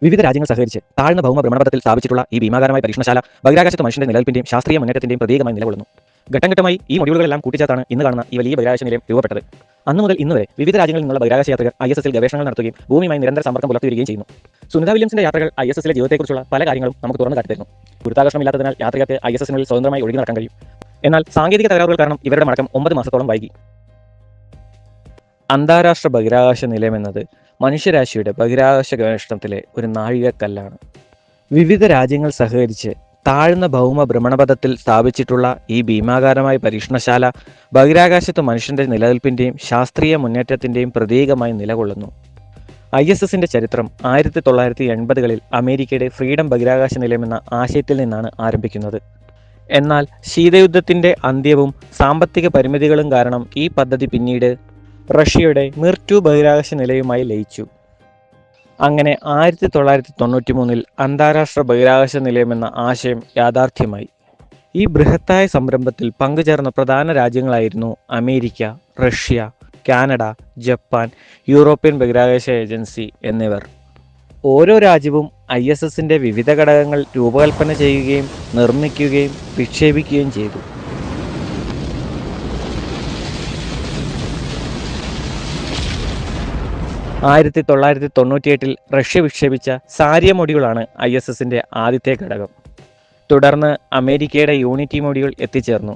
വിവിധ രാജ്യങ്ങൾ സഹകരിച്ച് താഴ്ന്ന ഭൗമ ഭ്രമണപഥത്തിൽ സ്ഥാപിച്ചിട്ടുള്ള ഈ ഭീമാകാരമായ പരീക്ഷണശാല ബഹിരാകാശത്ത് മനുഷ്യന്റെ നിലനിൽപ്പിന്റെയും ശാസ്ത്രീയ മുന്നേറ്റത്തിന്റെയും പ്രതീകമായി നിലകൊള്ളുന്നു. ഘട്ടം ഘട്ടമായി ഈ മൊഡ്യൂളുകളെല്ലാം കൂട്ടിച്ചേർത്താണ് ഇന്ന് കാണുന്ന ഈ വലിയ ബഹിരാകാശ നിലയം രൂപപ്പെട്ടത്. അന്നു മുതൽ ഇന്ന് വരെ വിവിധ രാജ്യങ്ങളിൽ നിന്നുള്ള ബഹിരാകാശ യാത്രികർ ISS-ൽ ഗവേഷണങ്ങൾ നടത്തുകയും ഭൂമിയുമായി നിരന്തര സമ്പർക്കം പുലർത്തിവരികയും ചെയ്യുന്നു. സുനിത വില്യംസിന്റെ യാത്രകൾ ISS-ലെ ജീവിതത്തെക്കുറിച്ചുള്ള പല കാര്യങ്ങളും നമുക്ക് തുറന്നു കാട്ടിത്തരുന്നു. ഗുരുത്വാകർഷണമില്ലാത്തതിനാൽ യാത്രികർക്ക് ISS-നുള്ളിൽ സ്വതന്ത്രമായി ഒഴുകി നടക്കാൻ കഴിയും. എന്നാൽ സാങ്കേതിക തകരാറുകൾ കാരണം ഇവരുടെ മടക്കം 9 മാസത്തോളം വൈകി. അന്താരാഷ്ട്ര ബഹിരാകാശ നിലയം എന്നത് മനുഷ്യരാശിയുടെ ബഹിരാകാശ ഗവേഷണത്തിലെ ഒരു നാഴികക്കല്ലാണ്. വിവിധ രാജ്യങ്ങൾ സഹകരിച്ച് താഴ്ന്ന ഭൗമ ഭ്രമണപഥത്തിൽ സ്ഥാപിച്ചിട്ടുള്ള ഈ ഭീമാകാരമായ പരീക്ഷണശാല ബഹിരാകാശത്ത് മനുഷ്യന്റെ നിലനിൽപ്പിന്റെയും ശാസ്ത്രീയ മുന്നേറ്റത്തിന്റെയും പ്രതീകമായി നിലകൊള്ളുന്നു. ISS-ന്റെ ചരിത്രം 1980-കളിൽ അമേരിക്കയുടെ ഫ്രീഡം ബഹിരാകാശ നിലയം എന്ന ആശയത്തിൽ നിന്നാണ് ആരംഭിക്കുന്നത്. എന്നാൽ ശീതയുദ്ധത്തിന്റെ അന്ത്യവും സാമ്പത്തിക പരിമിതികളും കാരണം ഈ പദ്ധതി പിന്നീട് റഷ്യയുടെ മിർ 2 ബഹിരാകാശ നിലയവുമായി ലയിച്ചു. അങ്ങനെ 1993-ൽ അന്താരാഷ്ട്ര ബഹിരാകാശ നിലയം എന്ന ആശയം യാഥാർത്ഥ്യമായി. ഈ ബൃഹത്തായ സംരംഭത്തിൽ പങ്കുചേർന്ന പ്രധാന രാജ്യങ്ങളായിരുന്നു America, Russia, Canada, Japan, European ബഹിരാകാശ ഏജൻസി എന്നിവർ. ഓരോ രാജ്യവും ISS-ന്റെ വിവിധ ഘടകങ്ങൾ രൂപകൽപ്പന ചെയ്യുകയും നിർമ്മിക്കുകയും വിക്ഷേപിക്കുകയും ചെയ്തു. 1998-ൽ റഷ്യ വിക്ഷേപിച്ച സാരിയ മൊഡ്യൂളാണ് ISS-ന്റെ ആദ്യത്തെ ഘടകം. തുടർന്ന് അമേരിക്കയുടെ യൂണിറ്റി മൊഡ്യൂൾ എത്തിച്ചേർന്നു.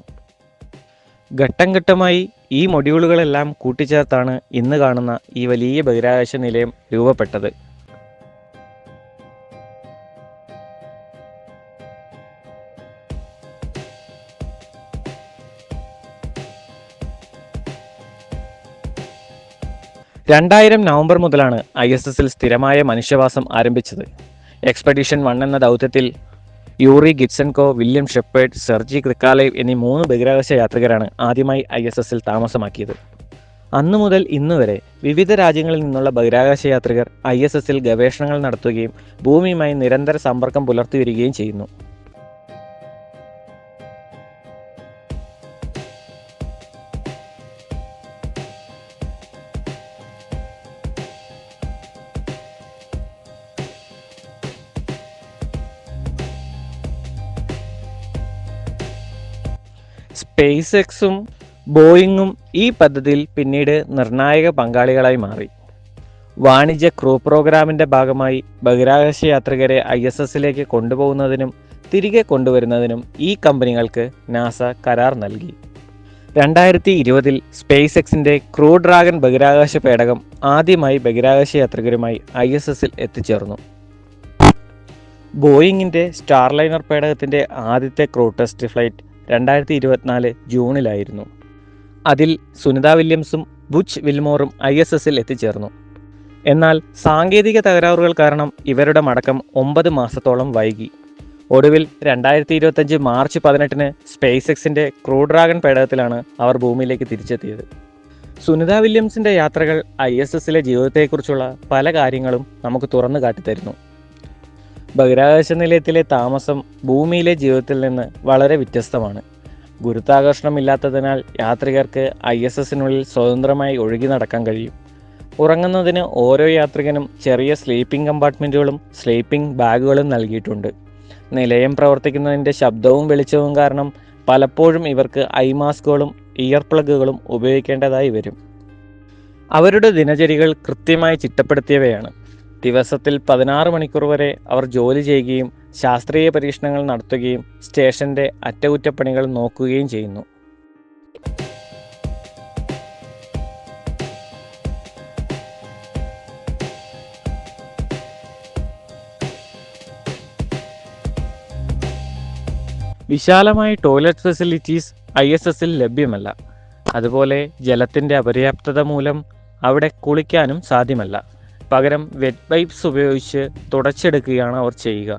ഘട്ടം ഘട്ടമായി ഈ മൊഡ്യൂളുകളെല്ലാം കൂട്ടിച്ചേർത്താണ് ഇന്ന് കാണുന്ന ഈ വലിയ ബഹിരാകാശ നിലയം രൂപപ്പെട്ടത്. നവംബർ 2000 മുതലാണ് ISS-ൽ സ്ഥിരമായ മനുഷ്യവാസം ആരംഭിച്ചത്. എക്സ്പെഡിഷൻ 1 എന്ന ദൗത്യത്തിൽ യൂറി ഗിറ്റ്സെൻകോ, വില്യം ഷെപ്പേർഡ്, സെർജി ക്രിക്കാലേവ് എന്നീ 3 ബഹിരാകാശ യാത്രികരാണ് ആദ്യമായി ISS-ൽ താമസമാക്കിയത്. അന്നു മുതൽ ഇന്നുവരെ വിവിധ രാജ്യങ്ങളിൽ നിന്നുള്ള ബഹിരാകാശ യാത്രികർ ISS-ൽ ഗവേഷണങ്ങൾ നടത്തുകയും ഭൂമിയുമായി നിരന്തര സമ്പർക്കം പുലർത്തിവരികയും ചെയ്യുന്നു. സ്പേസ് എക്സും ബോയിങ്ങും ഈ പദ്ധതിയിൽ പിന്നീട് നിർണായക പങ്കാളികളായി മാറി. വാണിജ്യ ക്രൂ പ്രോഗ്രാമിൻ്റെ ഭാഗമായി ബഹിരാകാശ യാത്രികരെ ISS-ലേക്ക് കൊണ്ടുപോകുന്നതിനും തിരികെ കൊണ്ടുവരുന്നതിനും ഈ കമ്പനികൾക്ക് നാസ കരാർ നൽകി. 2020-ൽ സ്പേസ് എക്സിൻ്റെ ക്രൂ ഡ്രാഗൺ ബഹിരാകാശ പേടകം ആദ്യമായി ബഹിരാകാശ യാത്രികരുമായി ISS-ൽ എത്തിച്ചേർന്നു. ബോയിങ്ങിൻ്റെ സ്റ്റാർലൈനർ പേടകത്തിൻ്റെ ആദ്യത്തെ ക്രൂ ടെസ്റ്റ് ഫ്ലൈറ്റ് 2024 ജൂണിലായിരുന്നു. അതിൽ സുനിത വില്യംസും ബുച്ച് വിൽമോറും ISS-ൽ എത്തിച്ചേർന്നു. എന്നാൽ സാങ്കേതിക തകരാറുകൾ കാരണം ഇവരുടെ മടക്കം 9 മാസത്തോളം വൈകി. ഒടുവിൽ 2025 മാർച്ച് 18-ന് സ്പേസ് എക്സിൻ്റെ ക്രൂ ഡ്രാഗൺ പേടകത്തിലാണ് അവർ ഭൂമിയിലേക്ക് തിരിച്ചെത്തിയത്. സുനിത വില്യംസിൻ്റെ യാത്രകൾ ISS-ലെ ജീവിതത്തെക്കുറിച്ചുള്ള പല കാര്യങ്ങളും നമുക്ക് തുറന്നു കാട്ടിത്തരുന്നു. ബഹിരാകാശ നിലയത്തിലെ താമസം ഭൂമിയിലെ ജീവിതത്തിൽ നിന്ന് വളരെ വ്യത്യസ്തമാണ്. ഗുരുത്വാകർഷണമില്ലാത്തതിനാൽ യാത്രികർക്ക് ISS-നുള്ളിൽ സ്വതന്ത്രമായി ഒഴുകി നടക്കാൻ കഴിയും. ഉറങ്ങുന്നതിന് ഓരോ യാത്രികനും ചെറിയ സ്ലീപ്പിംഗ് കമ്പാർട്ട്മെൻറ്റുകളും സ്ലീപ്പിംഗ് ബാഗുകളും നൽകിയിട്ടുണ്ട്. നിലയം പ്രവർത്തിക്കുന്നതിൻ്റെ ശബ്ദവും വെളിച്ചവും കാരണം പലപ്പോഴും ഇവർക്ക് ഐ മാസ്കുകളും ഇയർ പ്ലഗുകളും ഉപയോഗിക്കേണ്ടതായി വരും. അവരുടെ ദിനചര്യകൾ കൃത്യമായി ചിട്ടപ്പെടുത്തിയവയാണ്. ദിവസത്തിൽ 16 മണിക്കൂർ വരെ അവർ ജോലി ചെയ്യുകയും ശാസ്ത്രീയ പരീക്ഷണങ്ങൾ നടത്തുകയും സ്റ്റേഷൻ്റെ അറ്റകുറ്റപ്പണികൾ നോക്കുകയും ചെയ്യുന്നു. വിശാലമായ ടോയ്ലറ്റ് ഫെസിലിറ്റീസ് ISS-ൽ ലഭ്യമല്ല. അതുപോലെ ജലത്തിൻ്റെ അപര്യാപ്തത മൂലം അവിടെ കുളിക്കാനും സാധ്യമല്ല. പകരം വെറ്റ് പൈപ്സ് ഉപയോഗിച്ച് തുടച്ചെടുക്കുകയാണ് അവർ ചെയ്യുക.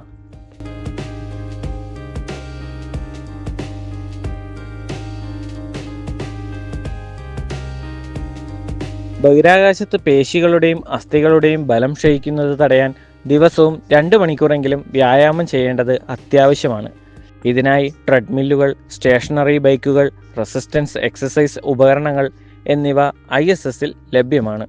ബഹിരാകാശത്ത് പേശികളുടെയും അസ്ഥികളുടെയും ബലം ക്ഷയിക്കുന്നത് തടയാൻ ദിവസവും 2 മണിക്കൂറെങ്കിലും വ്യായാമം ചെയ്യേണ്ടത് അത്യാവശ്യമാണ്. ഇതിനായി ട്രെഡ്മില്ലുകൾ, സ്റ്റേഷനറി ബൈക്കുകൾ, റെസിസ്റ്റൻസ് എക്സസൈസ് ഉപകരണങ്ങൾ എന്നിവ ISS-ൽ ലഭ്യമാണ്.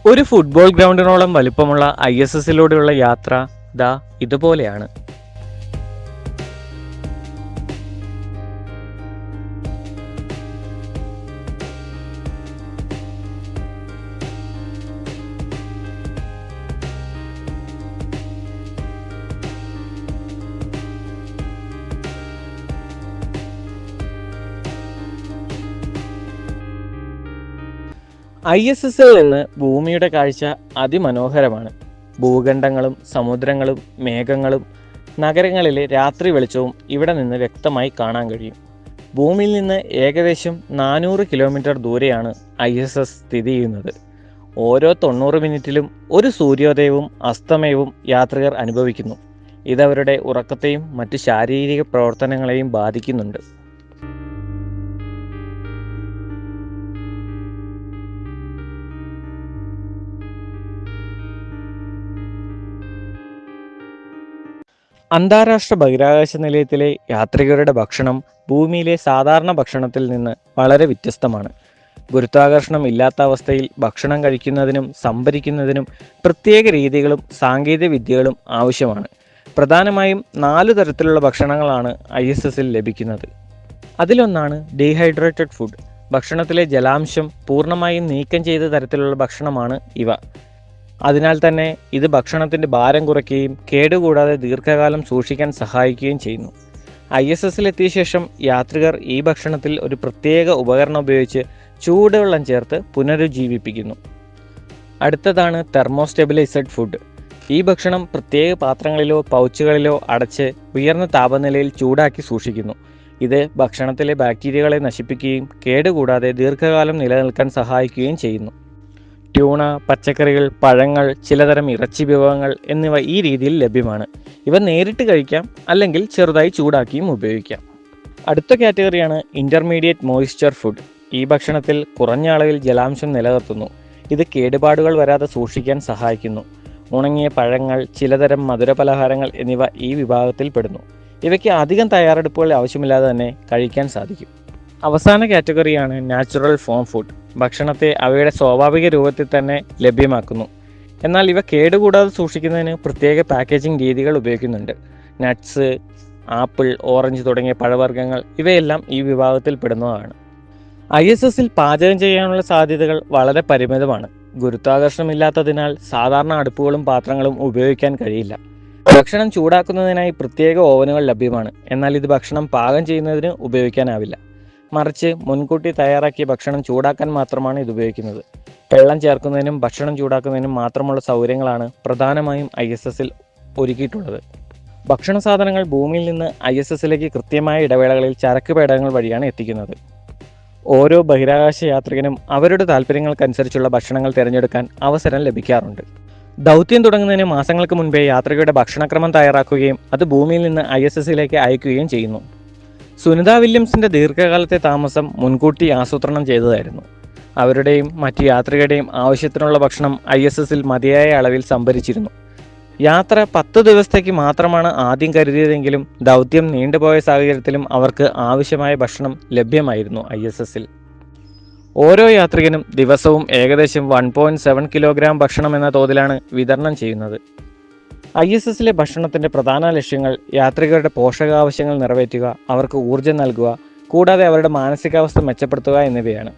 ഒരു ഫുട്ബോൾ ഗ്രൗണ്ടിനോളം വലിപ്പമുള്ള ISSലൂടെയുള്ള യാത്ര ദാ ഇതുപോലെയാണ്. ISSൽ നിന്ന് ഭൂമിയുടെ കാഴ്ച അതിമനോഹരമാണ്. ഭൂഖണ്ഡങ്ങളും സമുദ്രങ്ങളും മേഘങ്ങളും നഗരങ്ങളിലെ രാത്രി വെളിച്ചവും ഇവിടെ നിന്ന് വ്യക്തമായി കാണാൻ കഴിയും. ഭൂമിയിൽ നിന്ന് ഏകദേശം 400 കിലോമീറ്റർ ദൂരെയാണ് ISS സ്ഥിതി ചെയ്യുന്നത്. ഓരോ 90 മിനിറ്റിലും ഒരു സൂര്യോദയവും അസ്തമയവും യാത്രികർ അനുഭവിക്കുന്നു. ഇതവരുടെ ഉറക്കത്തെയും മറ്റ് ശാരീരിക പ്രവർത്തനങ്ങളെയും ബാധിക്കുന്നുണ്ട്. അന്താരാഷ്ട്ര ബഹിരാകാശ നിലയത്തിലെ യാത്രികരുടെ ഭക്ഷണം ഭൂമിയിലെ സാധാരണ ഭക്ഷണത്തിൽ നിന്ന് വളരെ വ്യത്യസ്തമാണ്. ഗുരുത്വാകർഷണം ഇല്ലാത്ത അവസ്ഥയിൽ ഭക്ഷണം കഴിക്കുന്നതിനും സംഭരിക്കുന്നതിനും പ്രത്യേക രീതികളും സാങ്കേതിക വിദ്യകളും ആവശ്യമാണ്. പ്രധാനമായും 4 തരത്തിലുള്ള ഭക്ഷണങ്ങളാണ് ISSൽ ലഭിക്കുന്നത്. അതിലൊന്നാണ് ഡീഹൈഡ്രേറ്റഡ് ഫുഡ്. ഭക്ഷണത്തിലെ ജലാംശം പൂർണ്ണമായും നീക്കം ചെയ്ത തരത്തിലുള്ള ഭക്ഷണമാണ് ഇവ. അതിനാൽ തന്നെ ഇത് ഭക്ഷണത്തിൻ്റെ ഭാരം കുറയ്ക്കുകയും കേടുകൂടാതെ ദീർഘകാലം സൂക്ഷിക്കാൻ സഹായിക്കുകയും ചെയ്യുന്നു. ISSലെത്തിയ ശേഷം യാത്രികർ ഈ ഭക്ഷണത്തിൽ ഒരു പ്രത്യേക ഉപകരണം ഉപയോഗിച്ച് ചൂടുവെള്ളം ചേർത്ത് പുനരുജ്ജീവിപ്പിക്കുന്നു. അടുത്തതാണ് തെർമോസ്റ്റെബിലൈസ്ഡ് ഫുഡ്. ഈ ഭക്ഷണം പ്രത്യേക പാത്രങ്ങളിലോ പൗച്ചുകളിലോ അടച്ച് ഉയർന്ന താപനിലയിൽ ചൂടാക്കി സൂക്ഷിക്കുന്നു. ഇത് ഭക്ഷണത്തിലെ ബാക്ടീരിയകളെ നശിപ്പിക്കുകയും കേടുകൂടാതെ ദീർഘകാലം നിലനിൽക്കാൻ സഹായിക്കുകയും ചെയ്യുന്നു. ട്യൂണ, പച്ചക്കറികൾ, പഴങ്ങൾ, ചിലതരം ഇറച്ചി വിഭവങ്ങൾ എന്നിവ ഈ രീതിയിൽ ലഭ്യമാണ്. ഇവ നേരിട്ട് കഴിക്കാം, അല്ലെങ്കിൽ ചെറുതായി ചൂടാക്കിയും ഉപയോഗിക്കാം. അടുത്ത കാറ്റഗറിയാണ് ഇൻ്റർമീഡിയറ്റ് മോയ്സ്ചർ ഫുഡ്. ഈ ഭക്ഷണത്തിൽ കുറഞ്ഞ അളവിൽ ജലാംശം നിലനിർത്തുന്നു. ഇത് കേടുപാടുകൾ വരാതെ സൂക്ഷിക്കാൻ സഹായിക്കുന്നു. ഉണങ്ങിയ പഴങ്ങൾ, ചിലതരം മധുരപലഹാരങ്ങൾ എന്നിവ ഈ വിഭാഗത്തിൽ പെടുന്നു. ഇവയ്ക്ക് അധികം തയ്യാറെടുപ്പുകൾ ആവശ്യമില്ലാതെ തന്നെ കഴിക്കാൻ സാധിക്കും. അവസാന കാറ്റഗറിയാണ് നാച്ചുറൽ ഫോം ഫുഡ്. ഭക്ഷണത്തെ അവയുടെ സ്വാഭാവിക രൂപത്തിൽ തന്നെ ലഭ്യമാക്കുന്നു. എന്നാൽ ഇവ കേടുകൂടാതെ സൂക്ഷിക്കുന്നതിന് പ്രത്യേക പാക്കേജിംഗ് രീതികൾ ഉപയോഗിക്കുന്നുണ്ട്. നട്ട്സ്, ആപ്പിൾ, ഓറഞ്ച് തുടങ്ങിയ പഴവർഗ്ഗങ്ങൾ ഇവയെല്ലാം ഈ വിഭാഗത്തിൽ പെടുന്നതാണ്. ISSൽ പാചകം ചെയ്യാനുള്ള സാധ്യതകൾ വളരെ പരിമിതമാണ്. ഗുരുത്വാകർഷണമില്ലാത്തതിനാൽ സാധാരണ അടുപ്പുകളും പാത്രങ്ങളും ഉപയോഗിക്കാൻ കഴിയില്ല. ഭക്ഷണം ചൂടാക്കുന്നതിനായി പ്രത്യേക ഓവനുകൾ ലഭ്യമാണ്. എന്നാൽ ഇത് ഭക്ഷണം പാകം ചെയ്യുന്നതിന് ഉപയോഗിക്കാനാവില്ല. മറിച്ച് മുൻകൂട്ടി തയ്യാറാക്കിയ ഭക്ഷണം ചൂടാക്കാൻ മാത്രമാണ് ഇത് ഉപയോഗിക്കുന്നത്. വെള്ളം ചേർക്കുന്നതിനും ഭക്ഷണം ചൂടാക്കുന്നതിനും മാത്രമുള്ള സൗകര്യങ്ങളാണ് പ്രധാനമായും ISSൽ ഒരുക്കിയിട്ടുള്ളത്. ഭക്ഷണ സാധനങ്ങൾ ഭൂമിയിൽ നിന്ന് ISSലേക്ക് കൃത്യമായ ഇടവേളകളിൽ ചരക്ക് പേടകങ്ങൾ വഴിയാണ് എത്തിക്കുന്നത്. ഓരോ ബഹിരാകാശ യാത്രികനും അവരുടെ താല്പര്യങ്ങൾക്കനുസരിച്ചുള്ള ഭക്ഷണങ്ങൾ തിരഞ്ഞെടുക്കാൻ അവസരം ലഭിക്കാറുണ്ട്. ദൗത്യം തുടങ്ങുന്നതിന് മാസങ്ങൾക്ക് മുൻപേ യാത്രികരുടെ ഭക്ഷണക്രമം തയ്യാറാക്കുകയും അത് ഭൂമിയിൽ നിന്ന് ISSലേക്ക് അയക്കുകയും ചെയ്യുന്നു. സുനിത വില്യംസിൻ്റെ ദീർഘകാലത്തെ താമസം മുൻകൂട്ടി ആസൂത്രണം ചെയ്തതായിരുന്നു. അവരുടെയും മറ്റ് യാത്രികരുടെയും ആവശ്യത്തിനുള്ള ഭക്ഷണം ISSൽ മതിയായ അളവിൽ സംഭരിച്ചിരുന്നു. യാത്ര 10 ദിവസത്തേക്ക് മാത്രമാണ് ആദ്യം കരുതിയതെങ്കിലും ദൗത്യം നീണ്ടുപോയ സാഹചര്യത്തിലും അവർക്ക് ആവശ്യമായ ഭക്ഷണം ലഭ്യമായിരുന്നു ISSൽ. ഓരോ യാത്രികനും ദിവസവും ഏകദേശം 1.7 കിലോഗ്രാം ഭക്ഷണം എന്ന തോതിലാണ് വിതരണം ചെയ്യുന്നത്. ISSലെ ഭക്ഷണത്തിൻ്റെ പ്രധാന ലക്ഷ്യങ്ങൾ യാത്രികരുടെ പോഷകാവശ്യങ്ങൾ നിറവേറ്റുക, അവർക്ക് ഊർജ്ജം നൽകുക, കൂടാതെ അവരുടെ മാനസികാവസ്ഥ മെച്ചപ്പെടുത്തുക എന്നിവയാണ്.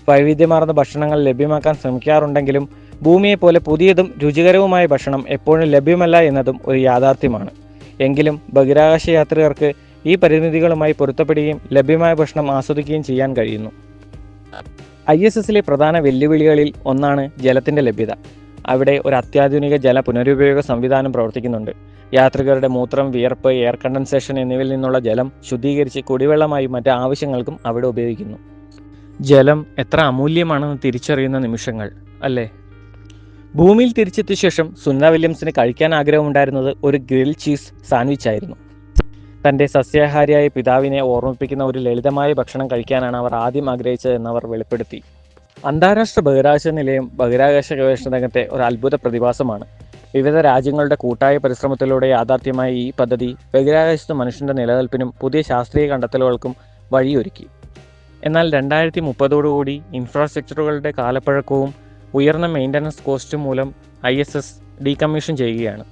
വൈവിധ്യമാർന്ന ഭക്ഷണങ്ങൾ ലഭ്യമാക്കാൻ ശ്രമിക്കാറുണ്ടെങ്കിലും ഭൂമിയെപ്പോലെ പുതിയതും രുചികരവുമായ ഭക്ഷണം എപ്പോഴും ലഭ്യമല്ല എന്നതും ഒരു യാഥാർത്ഥ്യമാണ്. എങ്കിലും ബഹിരാകാശ യാത്രികർക്ക് ഈ പരിമിതികളുമായി പൊരുത്തപ്പെടുകയും ലഭ്യമായ ഭക്ഷണം ആസ്വദിക്കുകയും ചെയ്യാൻ കഴിയുന്നു. ISSലെ പ്രധാന വെല്ലുവിളികളിൽ ഒന്നാണ് ജലത്തിൻ്റെ ലഭ്യത. അവിടെ ഒരു അത്യാധുനിക ജല പുനരുപയോഗ സംവിധാനം പ്രവർത്തിക്കുന്നുണ്ട്. യാത്രികരുടെ മൂത്രം, വിയർപ്പ്, എയർ കണ്ടൻസേഷൻ എന്നിവയിൽ നിന്നുള്ള ജലം ശുദ്ധീകരിച്ച് കുടിവെള്ളമായും മറ്റ് ആവശ്യങ്ങൾക്കും അവിടെ ഉപയോഗിക്കുന്നു. ജലം എത്ര അമൂല്യമാണെന്ന് തിരിച്ചറിയുന്ന നിമിഷങ്ങൾ അല്ലേ? ഭൂമിയിൽ തിരിച്ചെത്തിയ ശേഷം സുനിത വില്യംസിന് കഴിക്കാൻ ആഗ്രഹമുണ്ടായിരുന്നത് ഒരു ഗ്രിൽ ചീസ് സാൻഡ്വിച്ച് ആയിരുന്നു. തൻ്റെ സസ്യാഹാരിയായ പിതാവിനെ ഓർമ്മിപ്പിക്കുന്ന ഒരു ലളിതമായ ഭക്ഷണം കഴിക്കാനാണ് അവർ ആദ്യം ആഗ്രഹിച്ചതെന്ന് അവർ വെളിപ്പെടുത്തി. അന്താരാഷ്ട്ര ബഹിരാകാശ നിലയം ബഹിരാകാശ ഗവേഷണ രംഗത്തെ ഒരു അത്ഭുത പ്രതിഭാസമാണ്. വിവിധ രാജ്യങ്ങളുടെ കൂട്ടായ പരിശ്രമത്തിലൂടെ യാഥാർത്ഥ്യമായ ഈ പദ്ധതി ബഹിരാകാശത്ത് മനുഷ്യൻ്റെ നിലനിൽപ്പിനും പുതിയ ശാസ്ത്രീയ കണ്ടെത്തലുകൾക്കും വഴിയൊരുക്കി. എന്നാൽ 2030 ഇൻഫ്രാസ്ട്രക്ചറുകളുടെ കാലപ്പഴക്കവും ഉയർന്ന മെയിൻ്റനൻസ് കോസ്റ്റ് മൂലം ISS ഡീകമ്മീഷൻ ചെയ്യുകയാണ്.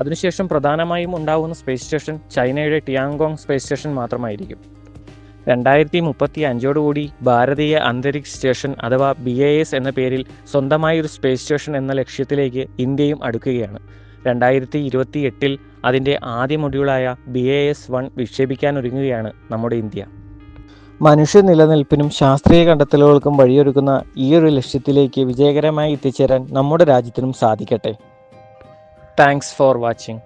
അതിനുശേഷം പ്രധാനമായും ഉണ്ടാകുന്ന സ്പേസ് സ്റ്റേഷൻ ചൈനയുടെ ടിയാങ്കോങ് സ്പേസ് സ്റ്റേഷൻ മാത്രമായിരിക്കും. 2035 ഭാരതീയ അന്തരിക്ഷ സ്റ്റേഷൻ അഥവാ BIS എന്ന പേരിൽ സ്വന്തമായൊരു സ്പേസ് സ്റ്റേഷൻ എന്ന ലക്ഷ്യത്തിലേക്ക് ഇന്ത്യയും അടുക്കുകയാണ്. 2028 അതിൻ്റെ ആദ്യ മൊഡ്യൂളായ BIS-1 വിക്ഷേപിക്കാനൊരുങ്ങുകയാണ് നമ്മുടെ ഇന്ത്യ. മനുഷ്യ നിലനിൽപ്പിനും ശാസ്ത്രീയ കണ്ടെത്തലുകൾക്കും വഴിയൊരുക്കുന്ന ഈയൊരു ലക്ഷ്യത്തിലേക്ക് വിജയകരമായി എത്തിച്ചേരാൻ നമ്മുടെ രാജ്യത്തിനും സാധിക്കട്ടെ. Thanks for watching.